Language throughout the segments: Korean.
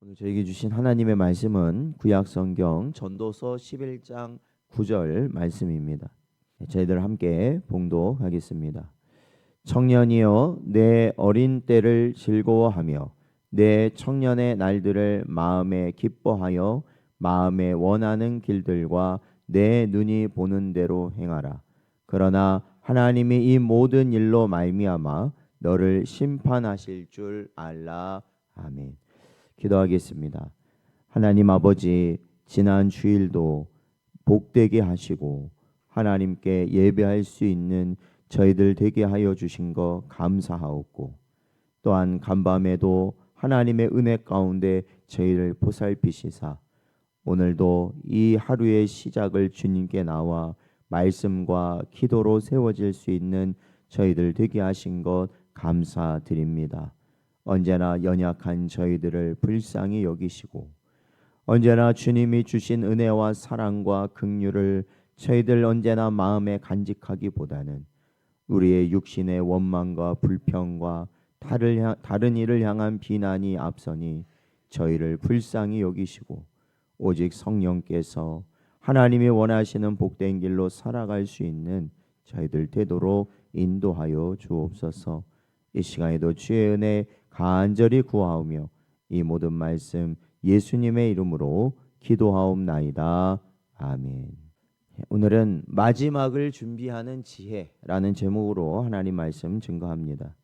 오늘 저에게 주신 하나님의 말씀은 구약성경 전도서 11장 9절 말씀입니다. 저희들 함께 봉독하겠습니다. 청년이여 내 어린 때를 즐거워하며 내 청년의 날들을 마음에 기뻐하여 마음에 원하는 길들과 내 눈이 보는 대로 행하라. 그러나 하나님이 이 모든 일로 말미암아 너를 심판하실 줄 알라. 아멘. 기도하겠습니다. 하나님 아버지, 지난 주일도 복되게 하시고 하나님께 예배할 수 있는 저희들 되게 하여 주신 거 감사하옵고, 또한 간밤에도 하나님의 은혜 가운데 저희를 보살피시사 오늘도 이 하루의 시작을 주님께 나와 말씀과 기도로 세워질 수 있는 저희들 되게 하신 것 감사드립니다. 언제나 연약한 저희들을 불쌍히 여기시고 언제나 주님이 주신 은혜와 사랑과 긍휼을 저희들 언제나 마음에 간직하기보다는 우리의 육신의 원망과 불평과 다른 이를 향한 비난이 앞서니 저희를 불쌍히 여기시고 오직 성령께서 하나님이 원하시는 복된 길로 살아갈 수 있는 저희들 되도록 인도하여 주옵소서. 이 시간에도 주의 은혜 간절히 구하오며 이 모든 말씀 예수님의 이름으로 기도하옵나이다. 아멘. 오늘은 마지막을 준비하는 지혜라는 제목으로 하나님 말씀 증거합니다.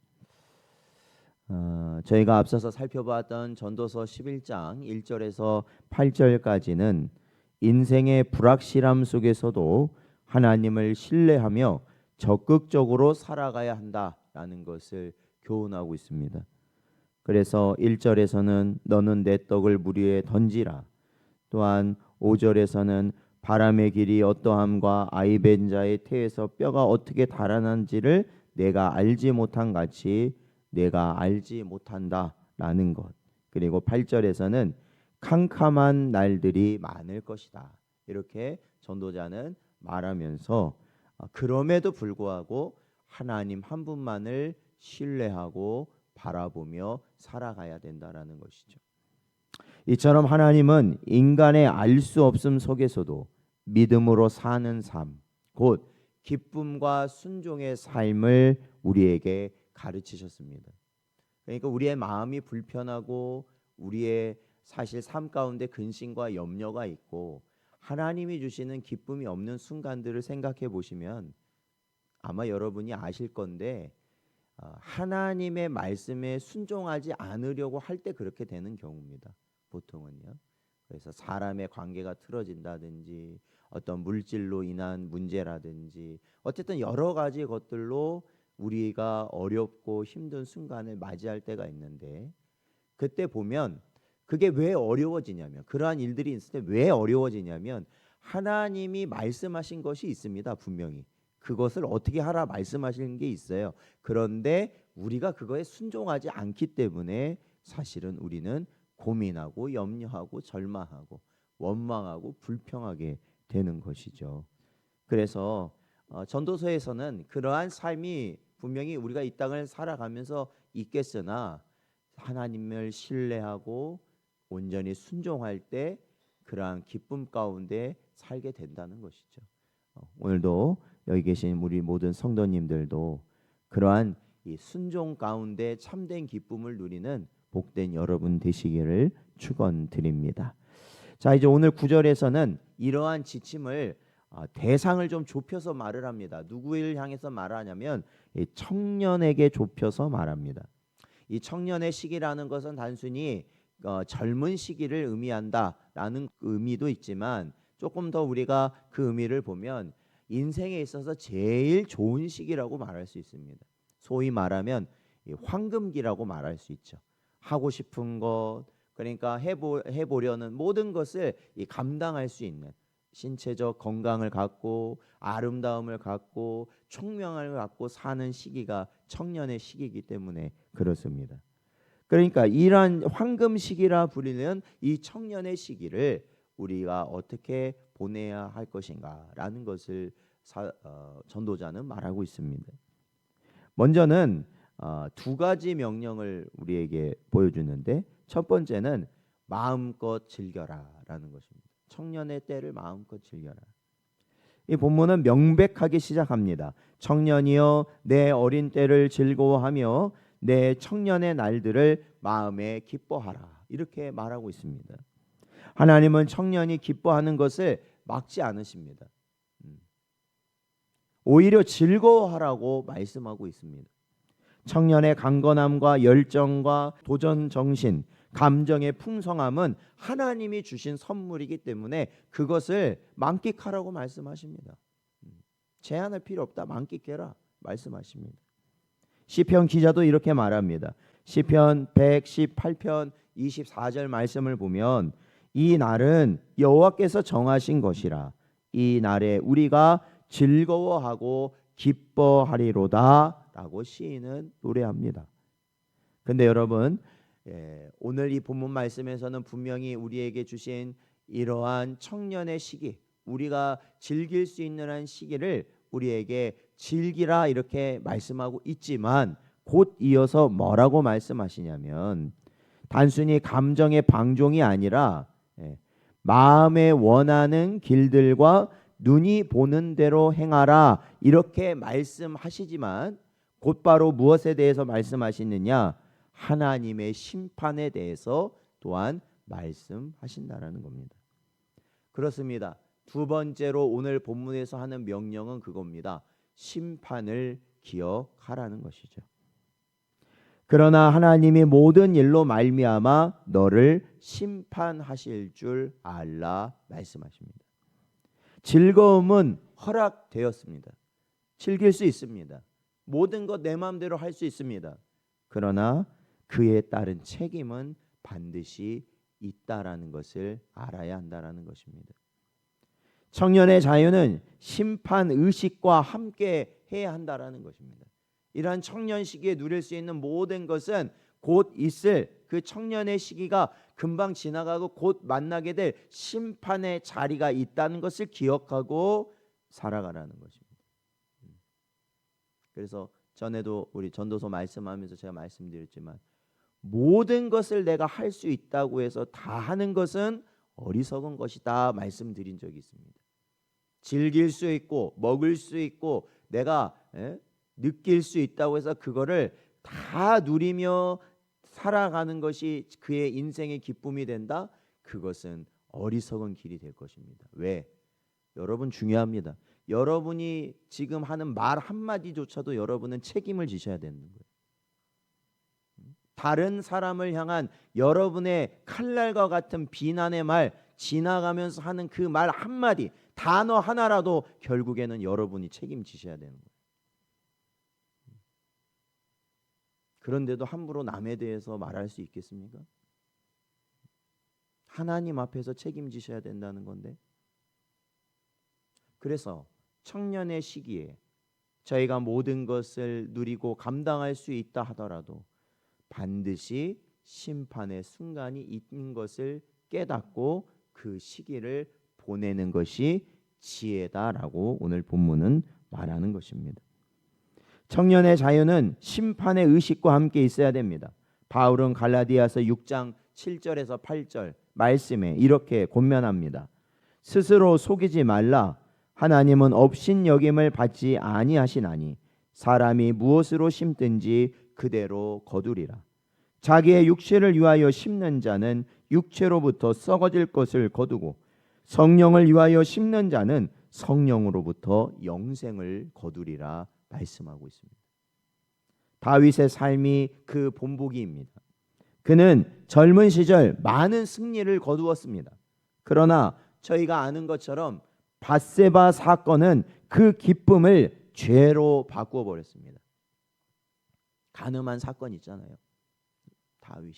저희가 앞서서 살펴봤던 전도서 11장 1절에서 8절까지는 인생의 불확실함 속에서도 하나님을 신뢰하며 적극적으로 살아가야 한다라는 것을 교훈하고 있습니다. 그래서 1절에서는 너는 내 떡을 물 위에 던지라. 또한 5절에서는 바람의 길이 어떠함과 아이벤 자의 태에서 뼈가 어떻게 달아난지를 내가 알지 못한 같이 내가 알지 못한다라는 것. 그리고 8절에서는 캄캄한 날들이 많을 것이다. 이렇게 전도자는 말하면서 그럼에도 불구하고 하나님 한 분만을 신뢰하고 바라보며 살아가야 된다라는 것이죠. 이처럼 하나님은 인간의 알 수 없음 속에서도 믿음으로 사는 삶, 곧 기쁨과 순종의 삶을 우리에게 가르치셨습니다. 그러니까 우리의 마음이 불편하고 우리의 사실 삶 가운데 근심과 염려가 있고 하나님이 주시는 기쁨이 없는 순간들을 생각해 보시면 아마 여러분이 아실 건데 하나님의 말씀에 순종하지 않으려고 할 때 그렇게 되는 경우입니다. 보통은요. 그래서 사람의 관계가 틀어진다든지 어떤 물질로 인한 문제라든지 어쨌든 여러 가지 것들로 우리가 어렵고 힘든 순간을 맞이할 때가 있는데 그때 보면 그게 왜 어려워지냐면 그러한 일들이 있을 때 왜 어려워지냐면 하나님이 말씀하신 것이 있습니다. 분명히. 그것을 어떻게 하라 말씀하시는 게 있어요. 그런데 우리가 그거에 순종하지 않기 때문에 사실은 우리는 고민하고 염려하고 절망하고 원망하고 불평하게 되는 것이죠. 그래서 전도서에서는 그러한 삶이 분명히 우리가 이 땅을 살아가면서 있겠으나 하나님을 신뢰하고 온전히 순종할 때 그러한 기쁨 가운데 살게 된다는 것이죠. 오늘도 여기 계신 우리 모든 성도님들도 그러한 이 순종 가운데 참된 기쁨을 누리는 복된 여러분 되시기를 축원드립니다. 자, 이제 오늘 9절에서는 이러한 지침을 대상을 좀 좁혀서 말을 합니다. 누구를 향해서 말하냐면 이 청년에게 좁혀서 말합니다. 이 청년의 시기라는 것은 단순히 젊은 시기를 의미한다라는 의미도 있지만 조금 더 우리가 그 의미를 보면 인생에 있어서 제일 좋은 시기라고 말할 수 있습니다. 소위 말하면 황금기라고 말할 수 있죠. 하고 싶은 것, 그러니까 해보려는 모든 것을 감당할 수 있는 신체적 건강을 갖고 아름다움을 갖고 총명함을 갖고 사는 시기가 청년의 시기이기 때문에 그렇습니다. 그러니까 이러한 황금 시기라 불리는 이 청년의 시기를 우리가 어떻게 보내야 할 것인가라는 것을 전도자는 말하고 있습니다. 먼저는 두 가지 명령을 우리에게 보여주는데 첫 번째는 마음껏 즐겨라라는 것입니다. 청년의 때를 마음껏 즐겨라. 이 본문은 명백하게 시작합니다. 청년이여 내 어린 때를 즐거워하며 내 청년의 날들을 마음에 기뻐하라. 이렇게 말하고 있습니다. 하나님은 청년이 기뻐하는 것을 막지 않으십니다. 오히려 즐거워하라고 말씀하고 있습니다. 청년의 강건함과 열정과 도전 정신, 감정의 풍성함은 하나님이 주신 선물이기 때문에 그것을 만끽하라고 말씀하십니다. 제한할 필요 없다. 만끽해라 말씀하십니다. 시편 기자도 이렇게 말합니다. 시편 118편 24절 말씀을 보면 이 날은 여호와께서 정하신 것이라 이 날에 우리가 즐거워하고 기뻐하리로다 라고 시인은 노래합니다. 근데 여러분, 오늘 이 본문 말씀에서는 분명히 우리에게 주신 이러한 청년의 시기, 우리가 즐길 수 있는 한 시기를 우리에게 즐기라 이렇게 말씀하고 있지만 곧 이어서 뭐라고 말씀하시냐면 단순히 감정의 방종이 아니라 마음에 원하는 길들과 눈이 보는 대로 행하라 이렇게 말씀하시지만 곧바로 무엇에 대해서 말씀하시느냐? 하나님의 심판에 대해서 또한 말씀하신다라는 겁니다. 그렇습니다. 두 번째로 오늘 본문에서 하는 명령은 그겁니다. 심판을 기억하라는 것이죠. 그러나 하나님이 모든 일로 말미암아 너를 심판하실 줄 알라 말씀하십니다. 즐거움은 허락되었습니다. 즐길 수 있습니다. 모든 것 내 마음대로 할 수 있습니다. 그러나 그에 따른 책임은 반드시 있다라는 것을 알아야 한다라는 것입니다. 청년의 자유는 심판 의식과 함께 해야 한다라는 것입니다. 이러한 청년 시기에 누릴 수 있는 모든 것은 곧 있을 그 청년의 시기가 금방 지나가고 곧 만나게 될 심판의 자리가 있다는 것을 기억하고 살아가라는 것입니다. 그래서 전에도 우리 전도서 말씀하면서 제가 말씀드렸지만 모든 것을 내가 할 수 있다고 해서 다 하는 것은 어리석은 것이다 말씀드린 적이 있습니다. 즐길 수 있고 먹을 수 있고 내가 느낄 수 있다고 해서 그거를 다 누리며 살아가는 것이 그의 인생의 기쁨이 된다? 그것은 어리석은 길이 될 것입니다. 왜? 여러분 중요합니다. 여러분이 지금 하는 말 한마디조차도 여러분은 책임을 지셔야 되는 거예요. 다른 사람을 향한 여러분의 칼날과 같은 비난의 말 지나가면서 하는 그 말 한마디 단어 하나라도 결국에는 여러분이 책임지셔야 되는 거예요. 그런데도 함부로 남에 대해서 말할 수 있겠습니까? 하나님 앞에서 책임지셔야 된다는 건데. 그래서 청년의 시기에 저희가 모든 것을 누리고 감당할 수 있다 하더라도 반드시 심판의 순간이 있는 것을 깨닫고 그 시기를 보내는 것이 지혜다라고 오늘 본문은 말하는 것입니다. 청년의 자유는 심판의 의식과 함께 있어야 됩니다. 바울은 갈라디아서 6장 7절에서 8절 말씀에 이렇게 권면합니다. 스스로 속이지 말라. 하나님은 업신여김을 받지 아니하시나니 사람이 무엇으로 심든지 그대로 거두리라. 자기의 육체를 위하여 심는 자는 육체로부터 썩어질 것을 거두고 성령을 위하여 심는 자는 성령으로부터 영생을 거두리라 말씀하고 있습니다. 다윗의 삶이 그 본보기입니다. 그는 젊은 시절 많은 승리를 거두었습니다. 그러나 저희가 아는 것처럼 밧세바 사건은 그 기쁨을 죄로 바꾸어 버렸습니다. 간음한 사건 있잖아요. 다윗이.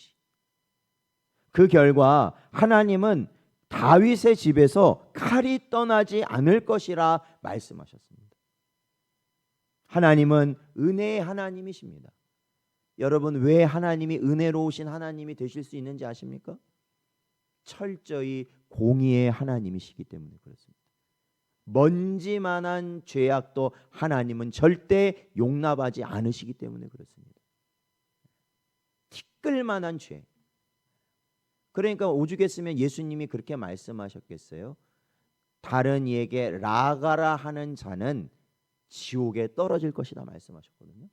그 결과 하나님은 다윗의 집에서 칼이 떠나지 않을 것이라 말씀하셨습니다. 하나님은 은혜의 하나님이십니다. 여러분 왜 하나님이 은혜로우신 하나님이 되실 수 있는지 아십니까? 철저히 공의의 하나님이시기 때문에 그렇습니다. 먼지만한 죄악도 하나님은 절대 용납하지 않으시기 때문에 그렇습니다. 티끌만한 죄, 그러니까 오죽했으면 예수님이 그렇게 말씀하셨겠어요? 다른 이에게 라가라 하는 자는 지옥에 떨어질 것이다 말씀하셨거든요.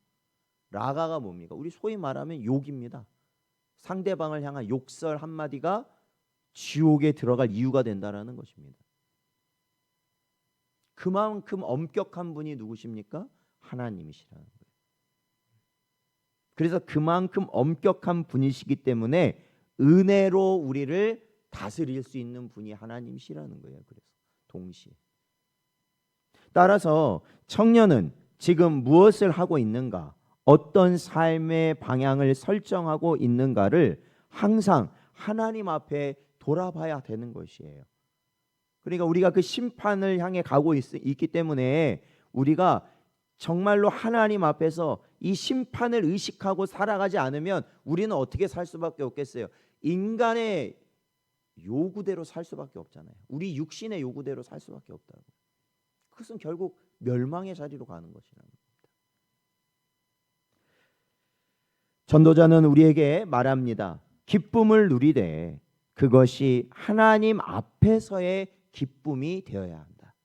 라가가 뭡니까? 우리 소위 말하면 욕입니다. 상대방을 향한 욕설 한마디가 지옥에 들어갈 이유가 된다라는 것입니다. 그만큼 엄격한 분이 누구십니까? 하나님이시라는 거예요. 그래서 그만큼 엄격한 분이시기 때문에 은혜로 우리를 다스릴 수 있는 분이 하나님이시라는 거예요. 그래서 동시에. 따라서 청년은 지금 무엇을 하고 있는가, 어떤 삶의 방향을 설정하고 있는가를 항상 하나님 앞에 돌아봐야 되는 것이에요. 그러니까 우리가 그 심판을 향해 가고 있기 때문에 우리가 정말로 하나님 앞에서 이 심판을 의식하고 살아가지 않으면 우리는 어떻게 살 수밖에 없겠어요? 인간의 요구대로 살 수밖에 없잖아요. 우리 육신의 요구대로 살 수밖에 없다고. 그것은 결국 멸망의 자리로 가는 것이라는 겁니다. 전도자는 우리에게 말합니다. 기쁨을 누리되 그것이 하나님 앞에서의 기쁨이 되어야 한다.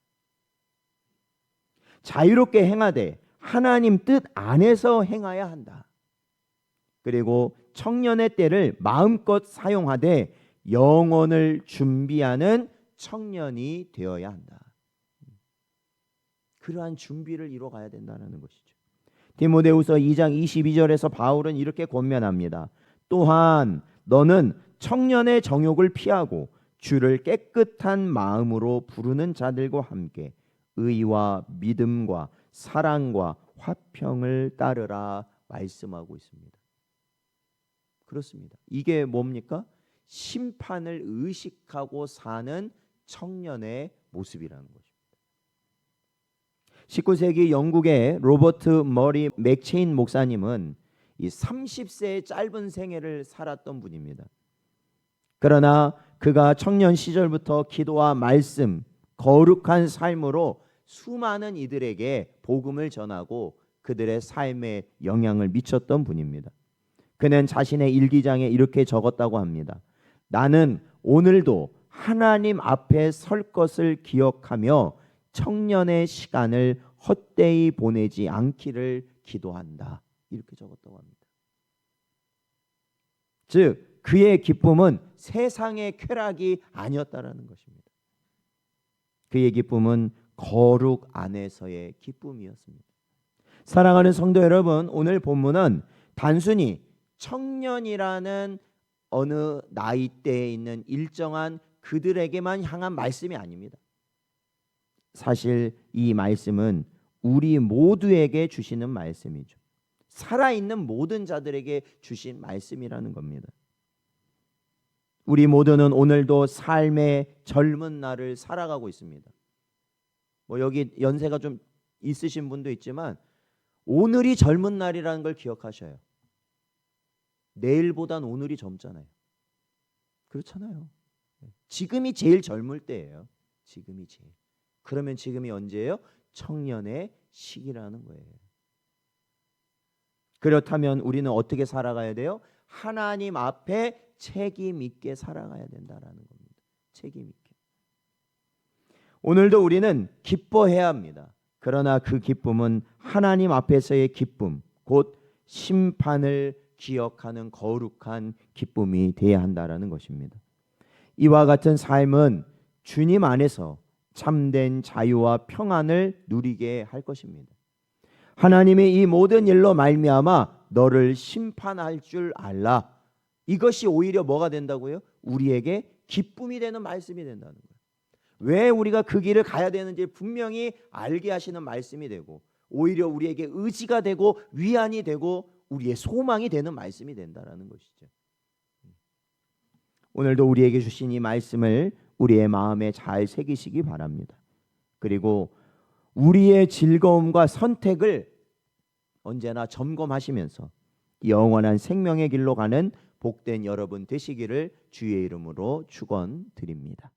자유롭게 행하되 하나님 뜻 안에서 행해야 한다. 그리고 청년의 때를 마음껏 사용하되 영혼을 준비하는 청년이 되어야 한다. 그러한 준비를 이뤄가야 된다는 것이죠. 디모데후서 2장 22절에서 바울은 이렇게 권면합니다. 또한 너는 청년의 정욕을 피하고 주를 깨끗한 마음으로 부르는 자들과 함께 의와 믿음과 사랑과 화평을 따르라 말씀하고 있습니다. 그렇습니다. 이게 뭡니까? 심판을 의식하고 사는 청년의 모습이라는 것입니다. 19세기 영국의 로버트 머리 맥체인 목사님은 이 30세의 짧은 생애를 살았던 분입니다. 그러나 그가 청년 시절부터 기도와 말씀, 거룩한 삶으로 수많은 이들에게 복음을 전하고 그들의 삶에 영향을 미쳤던 분입니다. 그는 자신의 일기장에 이렇게 적었다고 합니다. 나는 오늘도 하나님 앞에 설 것을 기억하며 청년의 시간을 헛되이 보내지 않기를 기도한다. 이렇게 적었다고 합니다. 즉 그의 기쁨은 세상의 쾌락이 아니었다라는 것입니다. 그의 기쁨은 거룩 안에서의 기쁨이었습니다. 사랑하는 성도 여러분, 오늘 본문은 단순히 청년이라는 어느 나이대에 있는 일정한 그들에게만 향한 말씀이 아닙니다. 사실 이 말씀은 우리 모두에게 주시는 말씀이죠. 살아있는 모든 자들에게 주신 말씀이라는 겁니다. 우리 모두는 오늘도 삶의 젊은 날을 살아가고 있습니다. 뭐 여기 연세가 좀 있으신 분도 있지만 오늘이 젊은 날이라는 걸 기억하셔요. 내일보단 오늘이 젊잖아요. 그렇잖아요. 지금이 제일 젊을 때예요. 지금이 제일. 그러면 지금이 언제예요? 청년의 시기라는 거예요. 그렇다면 우리는 어떻게 살아가야 돼요? 하나님 앞에 책임 있게 살아가야 된다라는 겁니다. 책임 있게. 오늘도 우리는 기뻐해야 합니다. 그러나 그 기쁨은 하나님 앞에서의 기쁨, 곧 심판을 기억하는 거룩한 기쁨이 되어야 한다라는 것입니다. 이와 같은 삶은 주님 안에서 참된 자유와 평안을 누리게 할 것입니다. 하나님이 이 모든 일로 말미암아 너를 심판할 줄 알라. 이것이 오히려 뭐가 된다고요? 우리에게 기쁨이 되는 말씀이 된다는 거예요. 왜 우리가 그 길을 가야 되는지 분명히 알게 하시는 말씀이 되고 오히려 우리에게 의지가 되고 위안이 되고 우리의 소망이 되는 말씀이 된다는 것이죠. 오늘도 우리에게 주신 이 말씀을 우리의 마음에 잘 새기시기 바랍니다. 그리고 우리의 즐거움과 선택을 언제나 점검하시면서 영원한 생명의 길로 가는 복된 여러분 되시기를 주의 이름으로 축원드립니다.